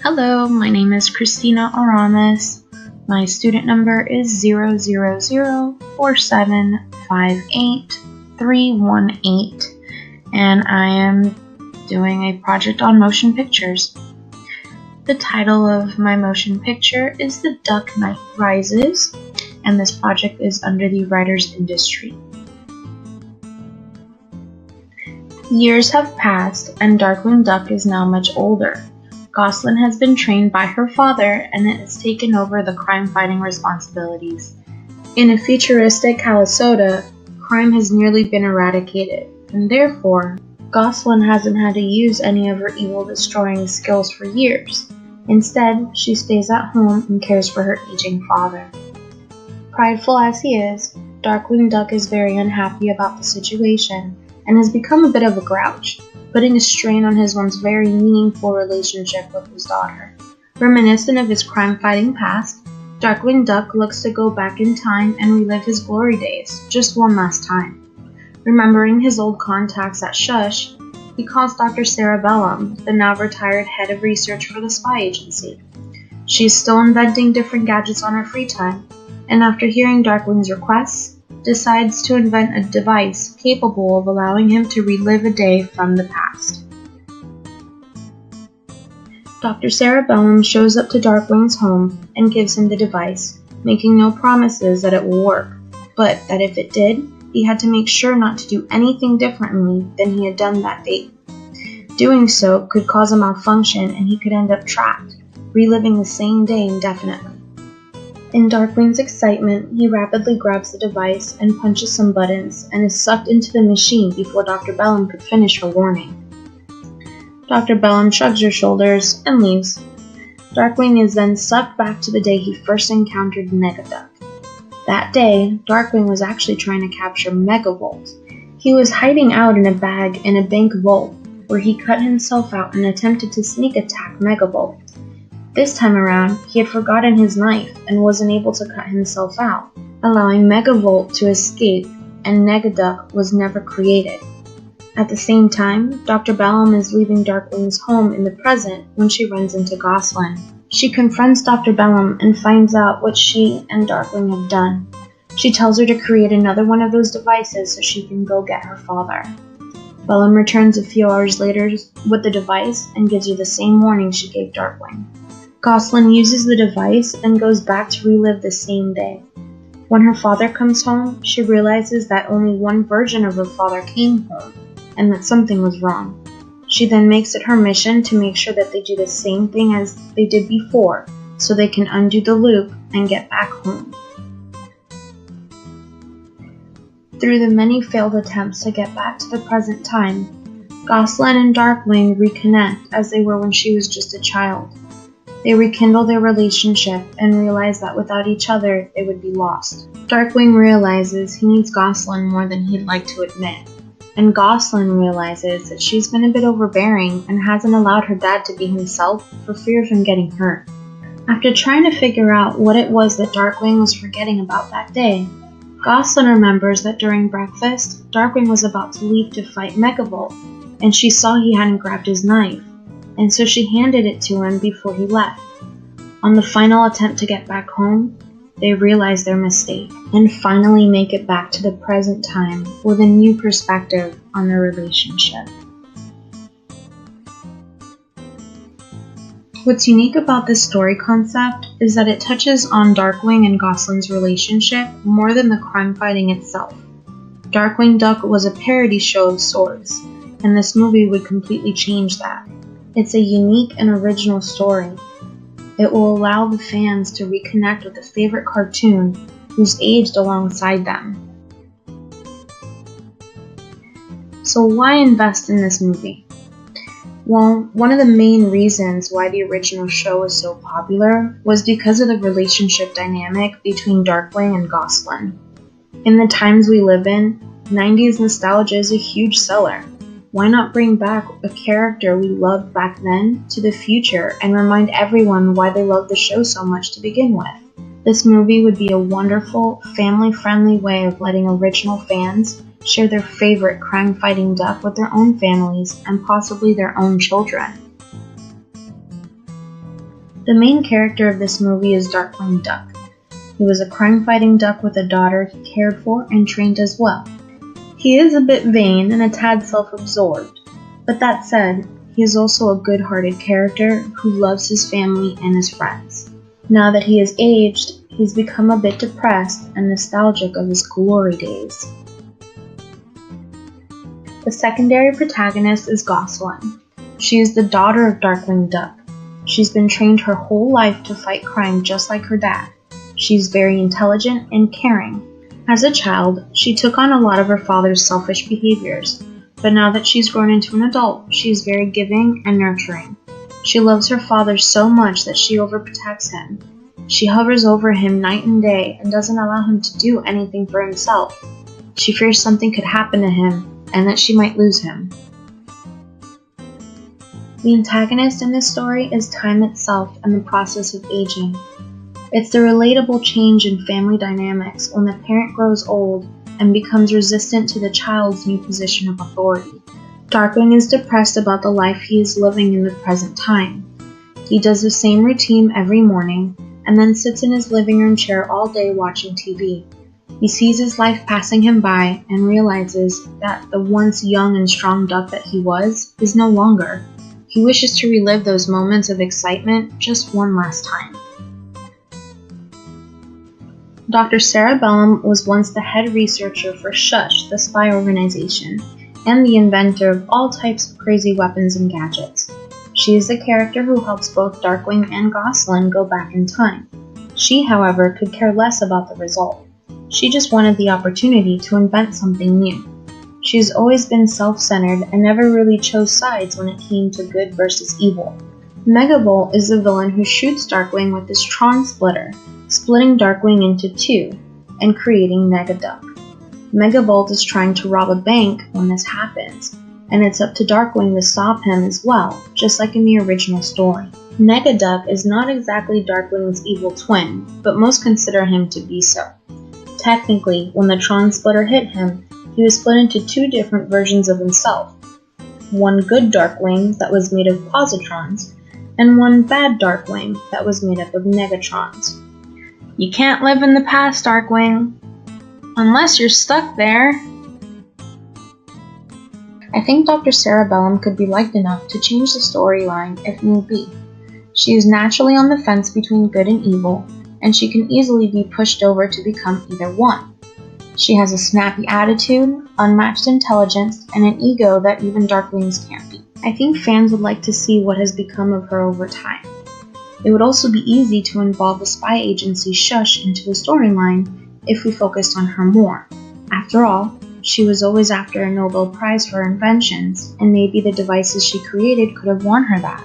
Hello, my name is Christina Aramis. My student number is 0004758-318, and I am doing a project on motion pictures. The title of my motion picture is The Duck Knight Rises, and this project is under the writer's industry. Years have passed, and Darkwing Duck is now much older. Goslin has been trained by her father and has taken over the crime-fighting responsibilities. In a futuristic Calisota, crime has nearly been eradicated, and therefore, Goslin hasn't had to use any of her evil-destroying skills for years. Instead, she stays at home and cares for her aging father. Prideful as he is, Darkwing Duck is very unhappy about the situation and has become a bit of a grouch, putting a strain on his once very meaningful relationship with his daughter. Reminiscent of his crime-fighting past, Darkwing Duck looks to go back in time and relive his glory days, just one last time. Remembering his old contacts at Shush, he calls Dr. Cerebellum, the now retired head of research for the spy agency. She's still inventing different gadgets on her free time, and after hearing Darkwing's requests, decides to invent a device capable of allowing him to relive a day from the past. Dr. Cerebellum shows up to Darkwing's home and gives him the device, making no promises that it will work, but that if it did, he had to make sure not to do anything differently than he had done that day. Doing so could cause a malfunction and he could end up trapped, reliving the same day indefinitely. In Darkwing's excitement, he rapidly grabs the device and punches some buttons and is sucked into the machine before Dr. Bellum could finish her warning. Dr. Bellum shrugs her shoulders and leaves. Darkwing is then sucked back to the day he first encountered Negaduck. That day, Darkwing was actually trying to capture Megavolt. He was hiding out in a bag in a bank vault where he cut himself out and attempted to sneak attack Megavolt. This time around, he had forgotten his knife and wasn't able to cut himself out, allowing Megavolt to escape, and Negaduck was never created. At the same time, Dr. Bellum is leaving Darkwing's home in the present when she runs into Goslin. She confronts Dr. Bellum and finds out what she and Darkwing have done. She tells her to create another one of those devices so she can go get her father. Bellum returns a few hours later with the device and gives her the same warning she gave Darkwing. Goslin uses the device and goes back to relive the same day. When her father comes home, she realizes that only one version of her father came home, and that something was wrong. She then makes it her mission to make sure that they do the same thing as they did before, so they can undo the loop and get back home. Through the many failed attempts to get back to the present time, Goslin and Darkwing reconnect as they were when she was just a child. They rekindle their relationship and realize that without each other, they would be lost. Darkwing realizes he needs Goslin more than he'd like to admit, and Goslin realizes that she's been a bit overbearing and hasn't allowed her dad to be himself for fear of him getting hurt. After trying to figure out what it was that Darkwing was forgetting about that day, Goslin remembers that during breakfast, Darkwing was about to leave to fight Megavolt, and she saw he hadn't grabbed his knife, and so she handed it to him before he left. On the final attempt to get back home, they realize their mistake and finally make it back to the present time with a new perspective on their relationship. What's unique about this story concept is that it touches on Darkwing and Goslin's relationship more than the crime fighting itself. Darkwing Duck was a parody show of sorts, and this movie would completely change that. It's a unique and original story. It will allow the fans to reconnect with a favorite cartoon who's aged alongside them. So why invest in this movie? Well, one of the main reasons why the original show was so popular was because of the relationship dynamic between Darkwing and Goslin. In the times we live in, 90s nostalgia is a huge seller. Why not bring back a character we loved back then to the future and remind everyone why they loved the show so much to begin with? This movie would be a wonderful, family-friendly way of letting original fans share their favorite crime-fighting duck with their own families and possibly their own children. The main character of this movie is Darkwing Duck. He was a crime-fighting duck with a daughter he cared for and trained as well. He is a bit vain and a tad self-absorbed, but that said, he is also a good-hearted character who loves his family and his friends. Now that he is aged, he's become a bit depressed and nostalgic of his glory days. The secondary protagonist is Gosling. She is the daughter of Darkwing Duck. She's been trained her whole life to fight crime just like her dad. She's very intelligent and caring. As a child, she took on a lot of her father's selfish behaviors, but now that she's grown into an adult, she is very giving and nurturing. She loves her father so much that she overprotects him. She hovers over him night and day and doesn't allow him to do anything for himself. She fears something could happen to him and that she might lose him. The antagonist in this story is time itself and the process of aging. It's the relatable change in family dynamics when the parent grows old and becomes resistant to the child's new position of authority. Darkwing is depressed about the life he is living in the present time. He does the same routine every morning and then sits in his living room chair all day watching TV. He sees his life passing him by and realizes that the once young and strong duck that he was is no longer. He wishes to relive those moments of excitement just one last time. Dr. Cerebellum was once the head researcher for SHUSH, the spy organization, and the inventor of all types of crazy weapons and gadgets. She is the character who helps both Darkwing and Gosling go back in time. She, however, could care less about the result. She just wanted the opportunity to invent something new. She has always been self-centered and never really chose sides when it came to good versus evil. Megavolt is the villain who shoots Darkwing with his Tron splitter, splitting Darkwing into two and creating Negaduck. Megavolt is trying to rob a bank when this happens, and it's up to Darkwing to stop him as well, just like in the original story. Negaduck is not exactly Darkwing's evil twin, but most consider him to be so. Technically, when the Tron splitter hit him, he was split into two different versions of himself. One good Darkwing that was made of positrons, and one bad Darkwing that was made up of negatrons. You can't live in the past, Darkwing, unless you're stuck there. I think Dr. Cerebellum could be liked enough to change the storyline if need be. She is naturally on the fence between good and evil, and she can easily be pushed over to become either one. She has a snappy attitude, unmatched intelligence, and an ego that even Darkwing's can't beat. I think fans would like to see what has become of her over time. It would also be easy to involve the spy agency SHUSH into the storyline if we focused on her more. After all, she was always after a Nobel Prize for her inventions, and maybe the devices she created could have won her that.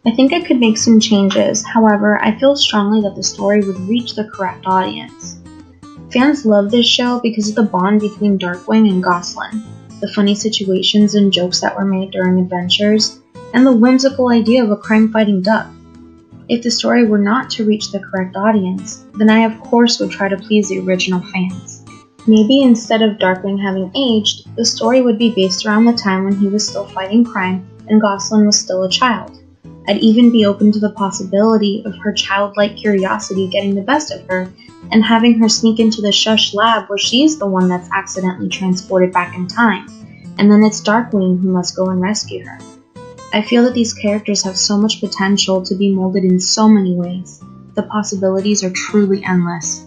I think I could make some changes, however, I feel strongly that the story would reach the correct audience. Fans love this show because of the bond between Darkwing and Gosling, the funny situations and jokes that were made during adventures, and the whimsical idea of a crime-fighting duck. If the story were not to reach the correct audience, then I of course would try to please the original fans. Maybe instead of Darkwing having aged, the story would be based around the time when he was still fighting crime and Gosling was still a child. I'd even be open to the possibility of her childlike curiosity getting the best of her and having her sneak into the SHUSH lab where she's the one that's accidentally transported back in time, and then it's Darkwing who must go and rescue her. I feel that these characters have so much potential to be molded in so many ways. The possibilities are truly endless.